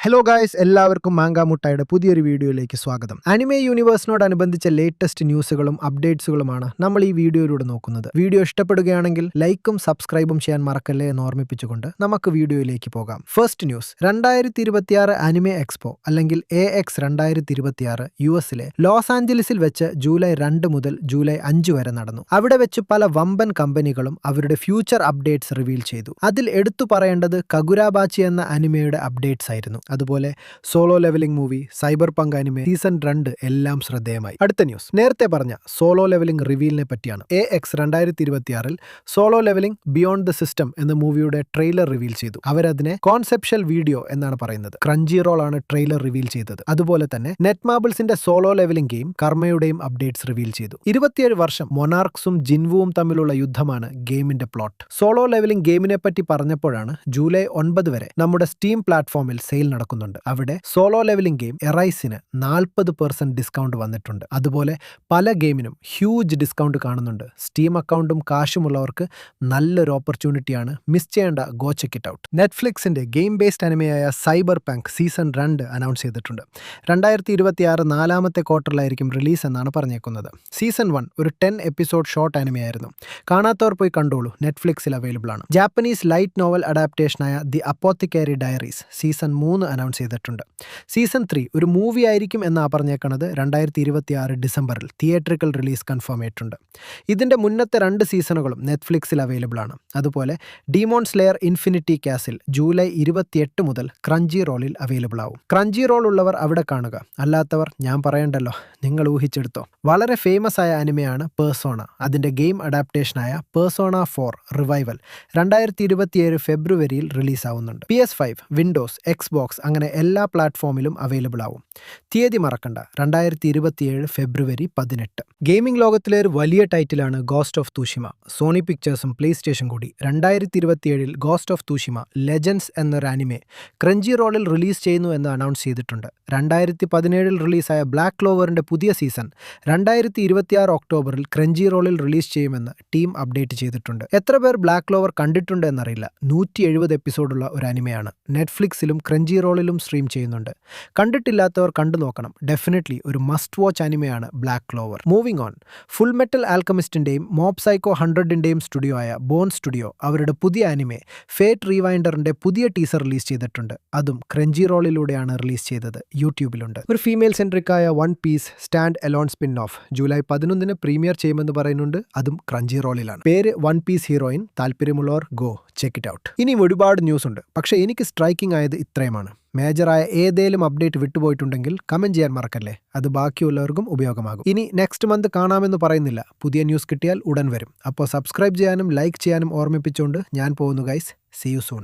Hello guys, എല്ലാവർക്കും മാങ്കാ മുട്ടായുടെ പുതിയൊരു വീഡിയോയിലേക്ക് സ്വാഗതം. അനിമെ യൂണിവേഴ്സിനോടനുബന്ധിച്ച ലേറ്റസ്റ്റ് ന്യൂസുകളും അപ്ഡേറ്റ്സുകളുമാണ് നമ്മൾ ഈ വീഡിയോയിലൂടെ നോക്കുന്നത്. വീഡിയോ ഇഷ്ടപ്പെടുകയാണെങ്കിൽ ലൈക്കും സബ്സ്ക്രൈബും ചെയ്യാൻ മറക്കല്ലേ എന്ന് ഓർമ്മിപ്പിച്ചുകൊണ്ട് നമുക്ക് വീഡിയോയിലേക്ക് പോകാം. ഫസ്റ്റ് ന്യൂസ്, 2026 അനിമെ എക്സ്പോ അല്ലെങ്കിൽ AX 2026 യുഎസിലെ ലോസ് ആഞ്ചലസിൽ വെച്ച് ജൂലൈ 2 മുതൽ ജൂലൈ 5 വരെ നടന്നു. അവിടെ വെച്ച് പല വമ്പൻ കമ്പനികളും അവരുടെ ഫ്യൂച്ചർ അപ്ഡേറ്റ്സ് റിവീൽ ചെയ്തു. അതിൽ എടുത്തു പറയേണ്ടത് കഗുരാബാച്ചി എന്ന അനിമയുടെ അപ്ഡേറ്റ്സ് ആയിരുന്നു. അതുപോലെ സോളോ ലെവലിംഗ് മൂവി, സൈബർ പങ്ക് അനിമെ സീസൺ 2 എല്ലാം ശ്രദ്ധേയമായി. അടുത്ത ന്യൂസ്, നേരത്തെ പറഞ്ഞ സോളോ ലെവലിംഗ് റിവീലിനെ പറ്റിയാണ്. AX 2026 Solo Leveling Beyond the System എന്ന മൂവിയുടെ ട്രെയിലർ റിവീൽ ചെയ്തു. അവരതിനെ കോൺസെപ്ഷ്യൽ വീഡിയോ എന്നാണ് പറയുന്നത്. ക്രഞ്ചി റോൾ ആണ് ട്രെയിലർ റിവീൽ ചെയ്തത്. അതുപോലെ തന്നെ നെറ്റ് മാബിൾസിന്റെ സോളോ ലെവലിംഗ് ഗെയിം കർമ്മയുടെയും അപ്ഡേറ്റ്സ് റിവീൽ ചെയ്തു. 27 വർഷം മൊണാർക്സും ജിൻവുവും തമ്മിലുള്ള യുദ്ധമാണ് ഗെയിമിന്റെ പ്ലോട്ട്. സോളോ ലെവലിംഗ് ഗെയിമിനെ പറ്റി പറഞ്ഞപ്പോഴാണ് ജൂലൈ 9 വരെ നമ്മുടെ സ്റ്റീം പ്ലാറ്റ്ഫോമിൽ സെയിൽ നടക്കുന്നുണ്ട്. അവിടെ സോളോ ലെവലിംഗ് ഗെയിം എറൈസിന് 40% ഡിസ്കൗണ്ട് വന്നിട്ടുണ്ട്. അതുപോലെ പല ഗെയിമിനും ഹ്യൂജ് ഡിസ്കൗണ്ട് കാണുന്നുണ്ട്. സ്റ്റീം അക്കൗണ്ടും കാശുമുള്ളവർക്ക് നല്ലൊരു ഓപ്പർച്യൂണിറ്റിയാണ്. മിസ് ചെയ്യേണ്ട, ഗോ ചെക്ക് ഇറ്റ് ഔട്ട്. നെറ്റ്ഫ്ലിക്സിന്റെ ഗെയിം ബേസ്ഡ് അനിമയായ സൈബർ പങ്ക് സീസൺ 2 അനൗൺസ് ചെയ്തിട്ടുണ്ട്. 2026 നാലാമത്തെ ക്വാർട്ടറിലായിരിക്കും റിലീസ് എന്നാണ് പറഞ്ഞേക്കുന്നത്. സീസൺ 1 ഒരു 10 എപ്പിസോഡ് ഷോർട്ട് അനിമയായിരുന്നു. കാണാത്തവർ പോയി കണ്ടോളൂ, നെറ്റ്ഫ്ലിക്സിൽ അവൈലബിൾ ആണ്. ജാപ്പനീസ് ലൈറ്റ് നോവൽ അഡാപ്റ്റേഷനായ the Apothecary Diaries season 3 announce ചെയ്തിട്ടുണ്ട്. സീസൺ 3 ഒരു മൂവി ആയിരിക്കും എന്നാണ് പറഞ്ഞേക്കണത്. 2026 ഡിസംബറിൽ തിയേറ്ററിക്കൽ റിലീസ് കൺഫേം ആയിട്ടുണ്ട്. ഇതിന്റെ മുന്നത്തെ 2 സീസണുകളും നെറ്റ്ഫ്ലിക്സിൽ അവൈലബിൾ ആണ്. അതുപോലെ demon slayer infinity castle July 28 മുതൽ ക്രഞ്ചി റോളിൽ അവൈലബിൾ ആവും. ക്രഞ്ചി റോൾ ഉള്ളവർ അവിടെ കാണുക, അല്ലാത്തവർ ഞാൻ പറയണ്ടല്ലോ, നിങ്ങൾ ഊഹിച്ചെടുത്തോ. വളരെ ഫേമസ് ആയ അനിമയാണ് പേഴ്സോണ. അതിന്റെ ഗെയിം അഡാപ്റ്റേഷനായ പേഴ്സോണ 4 റിവൈവൽ 2027 ഫെബ്രുവരിയിൽ റിലീസ് ആവുന്നുണ്ട്. PS5, വിൻഡോസ്, എക്സ്ബോക്സ് അങ്ങനെ എല്ലാ പ്ലാറ്റ്ഫോമിലും അവൈലബിൾ ആവും. തീയതി മറക്കണ്ട, 2027 ഫെബ്രുവരി 18. ഗെയിമിംഗ് ലോകത്തിലെ ഒരു വലിയ ടൈറ്റിലാണ് ഗോസ്റ്റ് ഓഫ് തുഷിമ. സോണി പിക്ചേഴ്സും പ്ലേ സ്റ്റേഷൻ കൂടി 2027 ഗോസ്റ്റ് ഓഫ് തുഷിമ ലെജൻഡ്സ് എന്നൊരു ആനിമെ ക്രഞ്ചി റോളിൽ റിലീസ് ചെയ്യുന്നു എന്ന് അനൗൺസ് ചെയ്തിട്ടുണ്ട്. 2017 റിലീസായ ബ്ലാക്ക് ക്ലോവറിന്റെ പുതിയ സീസൺ 2026 ഒക്ടോബറിൽ ക്രഞ്ചി റോളിൽ റിലീസ് ചെയ്യുമെന്ന് ടീം അപ്ഡേറ്റ് ചെയ്തിട്ടുണ്ട്. എത്ര പേർ ബ്ലാക്ക് ക്ലോവർ കണ്ടിട്ടുണ്ട് എന്നറിയില്ല. 170 എപ്പിസോഡുള്ള ഒരു അനിമയാണ്. നെറ്റ്ഫ്ലിക്സിലും ക്രഞ്ചി റോളിലും സ്ട്രീം ചെയ്യുന്നുണ്ട്. കണ്ടിട്ടില്ലാത്തവർ കണ്ടു നോക്കണം. ഡെഫിനറ്റ്ലി ഒരു മസ്റ്റ് വാച്ച് അനിമയാണ് Black Clover. Moving on, full metal ആൽക്കമിസ്റ്റിന്റെയും മോബ് സൈക്കോ 100ന്റെയും സ്റ്റുഡിയോ ആയ ബോൺ സ്റ്റുഡിയോ അവരുടെ പുതിയ അനിമെ ഫേറ്റ് റീവൈൻഡറിന്റെ പുതിയ ടീസർ റിലീസ് ചെയ്തിട്ടുണ്ട്. അതും ക്രഞ്ചി റോളിലൂടെയാണ് റിലീസ് ചെയ്തത്. യൂട്യൂബിലുണ്ട്. ഒരു ഫീമെയിൽ സെൻട്രിക് ആയ One Piece standalone spin off July 11 premiere ചെയ്യുമെന്ന് പറയുന്നുണ്ട്. അതും ക്രഞ്ചി റോളിലാണ്. പേര് വൺ പീസ് ഹീറോയിൻ. താല്പര്യമുള്ളവർ ഗോ ചെക്ക് ഇറ്റ് ഔട്ട്. ഇനിയും ഒരുപാട് ന്യൂസ് ഉണ്ട്, പക്ഷേ എനിക്ക് സ്ട്രൈക്കിംഗ് ആയത് ഇത്രയുമാണ്. മേജറായ ഏതേലും അപ്ഡേറ്റ് വിട്ടുപോയിട്ടുണ്ടെങ്കിൽ കമന്റ് ചെയ്യാൻ മറക്കല്ലേ, അത് ബാക്കിയുള്ളവർക്കും ഉപയോഗമാകും. ഇനി നെക്സ്റ്റ് മന്ത് കാണാമെന്ന് പറയുന്നില്ല, പുതിയ ന്യൂസ് കിട്ടിയാൽ ഉടൻ വരും. അപ്പോൾ സബ്സ്ക്രൈബ് ചെയ്യാനും ലൈക്ക് ചെയ്യാനും ഓർമ്മിപ്പിച്ചുകൊണ്ട് ഞാൻ പോകുന്നു ഗൈസ്. See you soon.